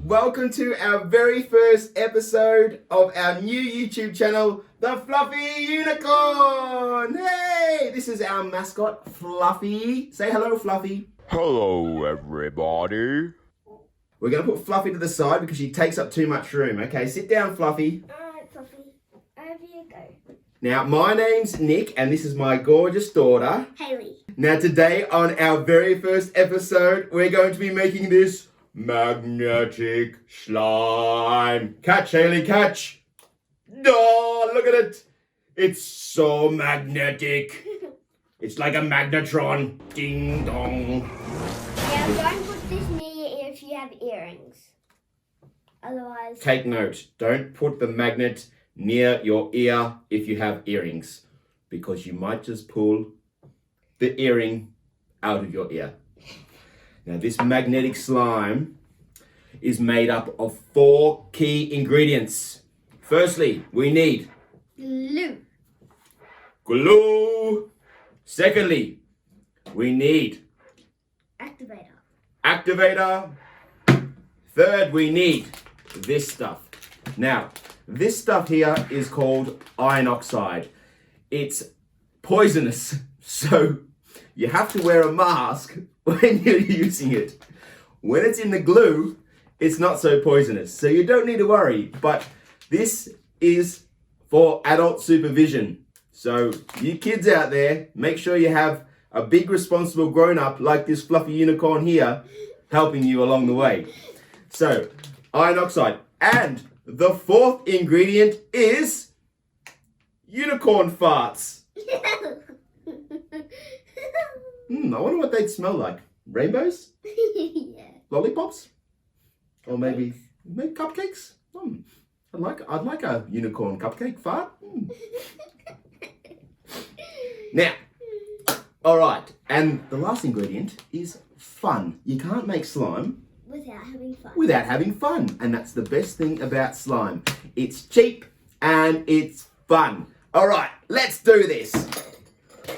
welcome to our very first episode of our new YouTube channel, The Fluffy Unicorn. Hey, this is our mascot, Fluffy. Say hello, Fluffy. Hello, everybody. We're going to put Fluffy to the side because she takes up too much room. Okay, sit down, Fluffy. Alright, Fluffy. Over you go. Now, my name's Nick, and this is my gorgeous daughter, Haley. Now, today on our very first episode, we're going to be making this magnetic slime. Catch, Haley, catch. Oh, look at it. It's so magnetic. It's like a magnetron. Ding dong. Now, don't put this near your ear if you have earrings. Otherwise... Take note. Don't put the magnet near your ear if you have earrings, because you might just pull the earring out of your ear. Now, this magnetic slime is made up of 4 key ingredients. Firstly, we need glue. glue. Secondly, we need Activator. activator. Third, we need this stuff. Now, this stuff here is called iron oxide. It's poisonous, so you have to wear a mask when you're using it. When it's in the glue, it's not so poisonous, so you don't need to worry. But this is for adult supervision. So you kids out there, make sure you have a big responsible grown-up like this Fluffy Unicorn here helping you along the way. So, iron oxide. And the 4th ingredient is unicorn farts. I wonder what they'd smell like. Rainbows? Yeah. Lollipops? Or maybe cupcakes? I'd like a unicorn cupcake fart. Now, all right. And the last ingredient is fun. You can't make slime Without having fun. and that's the best thing about slime. It's cheap and it's fun. All right, let's do this.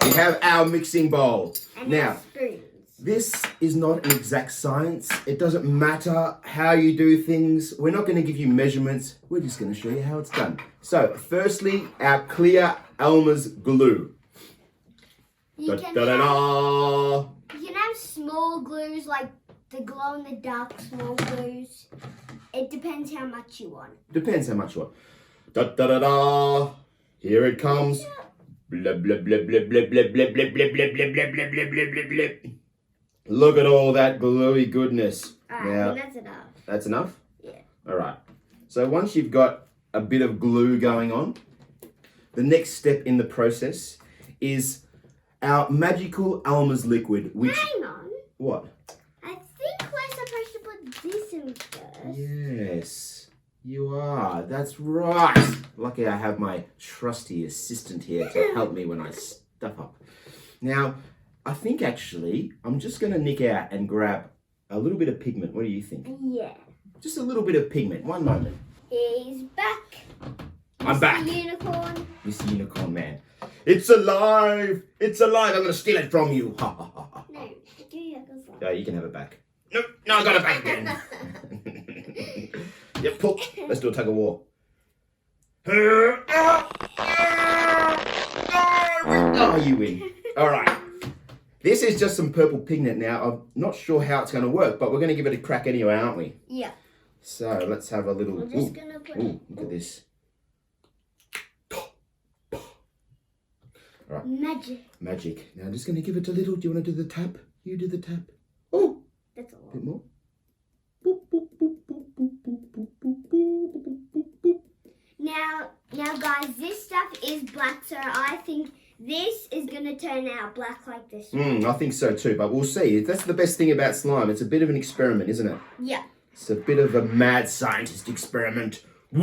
We have our mixing bowl. And Now, spoons. this is not an exact science. It doesn't matter how you do things. We're not going to give you measurements. We're just going to show you how it's done. So, firstly, our clear Elmer's glue. You can have small glues like the glow-in-the-dark small glues. It depends how much you want. Depends how much you want. Da da da da. Here it comes. Blah blah blah blah blah blah blah blah blah blah blah blah blah blah blah blah blah. Look at all that gluey goodness. Alright, that's enough. That's enough? Yeah. All right. So once you've got a bit of glue going on, the next step in the process is our magical Elmer's liquid, which... Hang on. What? I think we're supposed to put this in first. Yes, you are. That's right. Lucky I have my trusty assistant here to help me when I stuff up. Now, I think actually I'm just going to nick out and grab a little bit of pigment. What do you think? Yeah. Just a little bit of pigment. One moment. He's back. I'm Mr. back. Unicorn. Mr. Unicorn Man. It's alive. It's alive. I'm going to steal it from you. Ha ha ha ha. No, do you have a Yeah, you can have it back. Nope. No, I got it back again. Yep, pull. Let's do a tug of war. Oh, you win. All right. This is just some purple pigment now. I'm not sure how it's going to work, but we're going to give it a crack anyway, aren't we? Yeah. So let's have a little... We're just going to put it... Look at this. All right. Magic. Now I'm just going to give it a little... Do you want to do the tap? You do the tap. Oh, That's a a bit lot. more. Boop, boop, boop, boop, boop, boop, boop, boop, boop, boop, boop, boop. Now guys, this stuff is black, so I think this is going to turn out black like this. I think so too, but we'll see. That's the best thing about slime. It's a bit of an experiment, isn't it? Yeah. It's a bit of a mad scientist experiment. Okay.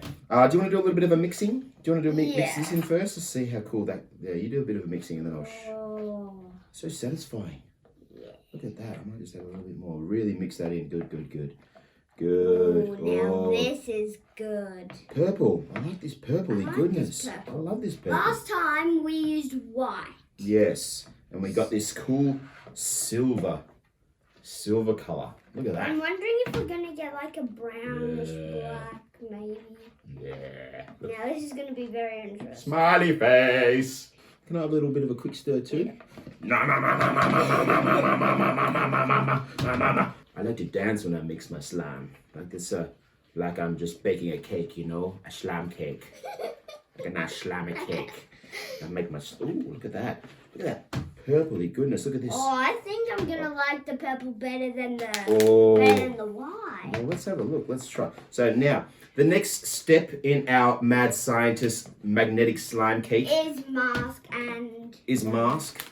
Do you want to do a little bit of a mixing? Do you want to do mix this in first? Let's see how cool that... Yeah, you do a bit of a mixing and then I'll... Oh. So satisfying. Yeah. Look at that. I might just have a little bit more. Really mix that in. Good. Ooh, now this is good. Purple. I like this purpley I like goodness. this purple. I love this purple. Last time we used white. Yes. And we got this cool silver. silver color. Look at I'm that. wondering if we're gonna get like a brownish Yeah. black, maybe. Yeah. Now this is gonna be very interesting. Smiley face. Can I have a little bit of a quick stir too? I like to dance when I mix my slime. Like this, like I'm just baking a cake, you know, a slime cake. Like a nice slimy cake. I make my. Ooh, look at that. Look at that purpley goodness. Look at this. Oh, I think I'm gonna like the purple better than the Oh. white. Well, let's have a look. Let's try. So now, the next step in our mad scientist magnetic slime cake Is mask and is mask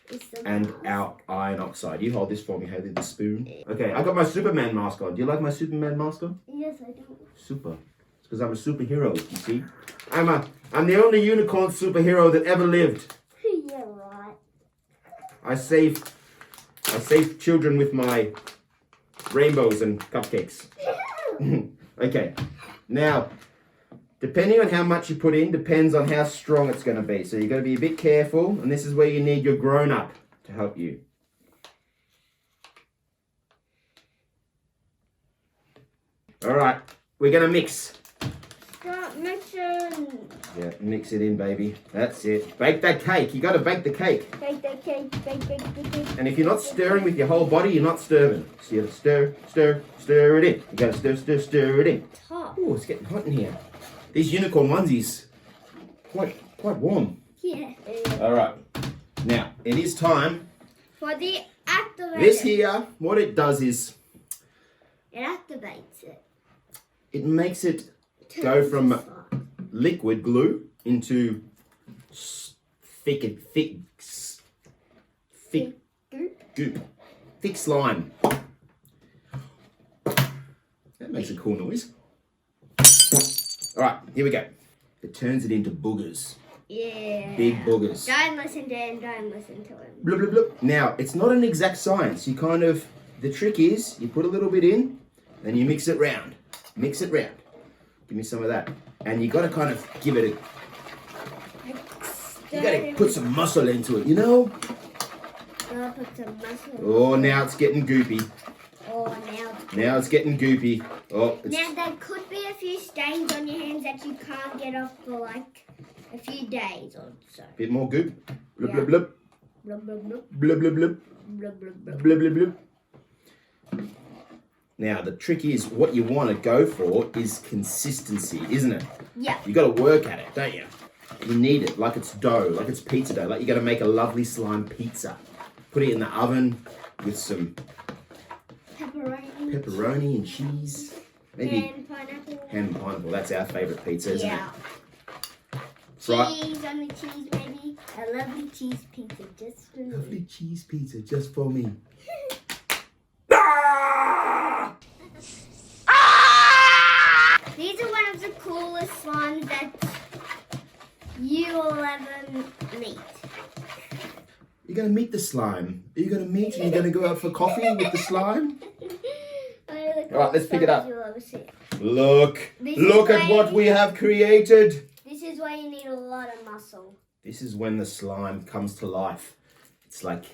is the and mask. our iron oxide. You hold this for me, Haley, the spoon. Okay, I got my Superman mask on. Do you like my Superman mask on? Yes, I do. Super. It's because I'm a superhero, you see. I'm the only unicorn superhero that ever lived. Yeah, right. I save children with my rainbows and cupcakes. Okay, now, depending on how much you put in, depends on how strong it's going to be. So you've got to be a bit careful, and this is where you need your grown-up to help you. All right, we're going to mix. Start mixing. Yeah, mix it in, baby. That's it. Bake that cake. You got to bake the cake. Bake the cake. Bake the cake. And if you're not stirring with your whole body, you're not stirring. So you have to stir, stir, stir it in. You got to stir, stir, stir it in. Top. Oh, it's getting hot in here. These unicorn onesies, quite warm. Yeah. All right. Now, it is time. For the activator. This here, what it does is, It activates it. it makes it go from liquid glue into thick goop. Thick slime. That makes a cool noise. All right, here we go. It turns it into boogers. Yeah. Big boogers. Don't listen to him. Don't listen to him. Blub, blub, blub. Now, it's not an exact science. You kind of, the trick is, you put a little bit in, then you mix it round. Mix it round. Give me some of that. And you got to kind of give it a, you got to put some muscle into it, you know? Gotta put some muscle. Oh, now it's getting goopy. Oh, now. Now it's getting goopy. Oh, it's, Now there could be a few stains on your hands that you can't get off for like a few days or so. bit more goop. Blub, Yeah. blub, blub. Blub, blub, blub, Blub, blub, blub. blub, blub, blub. Blub, blub, blub. Now, the trick is, what you want to go for is consistency, isn't it? Yeah. You got to work at it, don't you? You need it like it's dough, like it's pizza dough. Like you got to make a lovely slime pizza. Put it in the oven with some pepperoni and cheese. Maybe And pineapple. ham and pineapple. That's our favourite pizza, isn't Yeah. it? Right. Cheese on the cheese, baby. A lovely cheese pizza just for me. Lovely cheese pizza just for me. These are one of the coolest slimes that you will ever meet. You're going to meet the slime. Are you going to meet and you're going to go out for coffee with the slime? All right, let's pick it up. You'll ever see. Look. This Look is at why- what we have created. This is why you need a lot of muscle. This is when the slime comes to life. It's like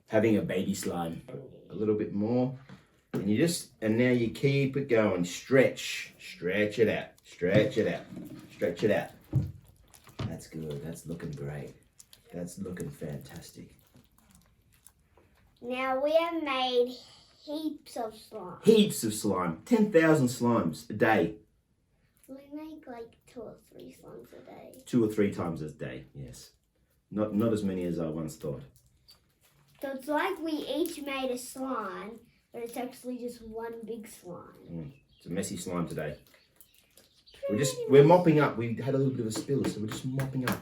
having a baby slime. A little bit more. And you just, and now you keep it going. Stretch it out, stretch it out, stretch it out. That's good, that's looking great. That's looking fantastic. Now we have made heaps of slime. Heaps of slime, 10,000 slimes a day. We make like 2 or 3 slimes a day. 2 or 3 times a day, yes. Not as many as I once thought. So it's like we each made a slime, but it's actually just one big slime. It's a messy slime today. We're mopping up. We had a little bit of a spill, so we're just mopping up.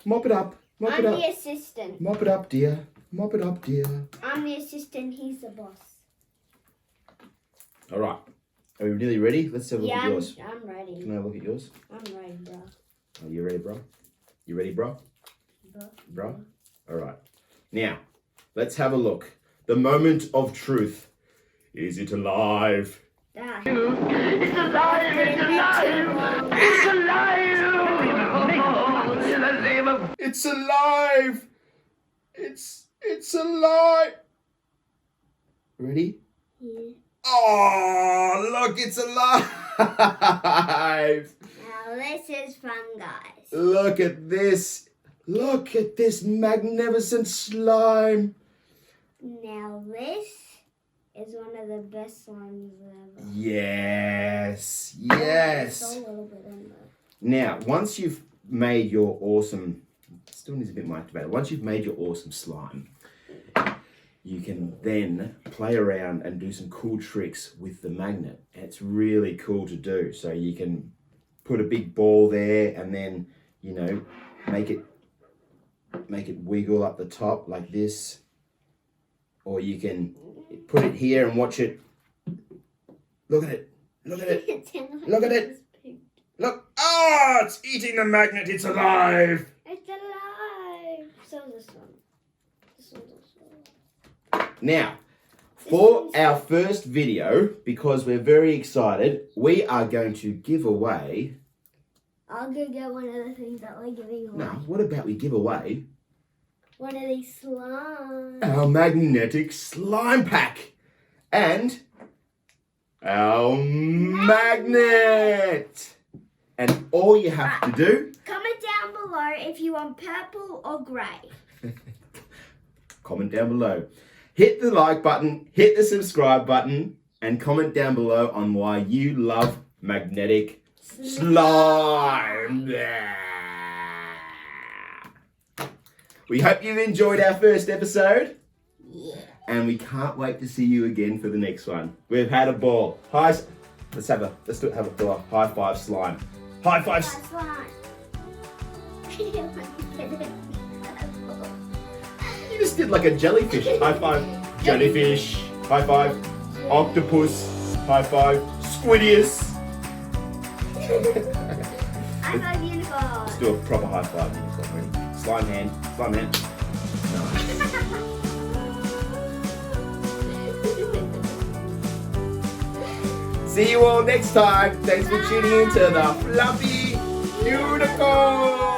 Mop it up. Mop I'm it up. the assistant. Mop it up, dear. Mop it up, dear. I'm the assistant, he's the boss. All right. Are we really ready? Let's have a look Yeah, at yours. I'm ready. Can I look at yours? I'm ready, bro. Are you ready, bro? You ready, bro? Bro? All right. Now, let's have a look. The moment of truth. Is it alive? Ah. It's alive! It's alive! It's alive! It's alive! It's alive. Ready? Yeah. Oh, look, it's alive. Now this is fun, guys. Look at this. Look at this magnificent slime. Now this is one of the best slimes ever. Yes. It's Yes. a little bit in there. Now, once you've made your awesome, still needs a bit more activated. Once you've made your awesome slime, you can then play around and do some cool tricks with the magnet. It's really cool to do. So you can put a big ball there and then, you know, make it wiggle up the top like this. Or you can put it here and watch it. Look at it. Look at it. Look at it. Look. Oh, it's eating the magnet. It's alive. It's alive. So this one. This one's also alive. Now, for our first video, because we're very excited, we are going to give away... I'll go get one of the things that we're giving away. No, what about we give away One of these slimes. our magnetic slime pack and our magnet. And all you have to do... Comment down below if you want purple or grey. Comment down below. Hit the like button, hit the subscribe button, and comment down below on why you love magnetic slime. We hope you've enjoyed our first episode. Yeah. And we can't wait to see you again for the next one. We've had a ball. Let's have a high five slime. High five. That's fine. You just did like a jellyfish. High five. Jellyfish. High five. Octopus. High five. Squidius. I got unicorn. Let's do a proper high five. Ready? Slime hand. Slime hand. See you all next time. Thanks for tuning in to the Fluffy Unicorn.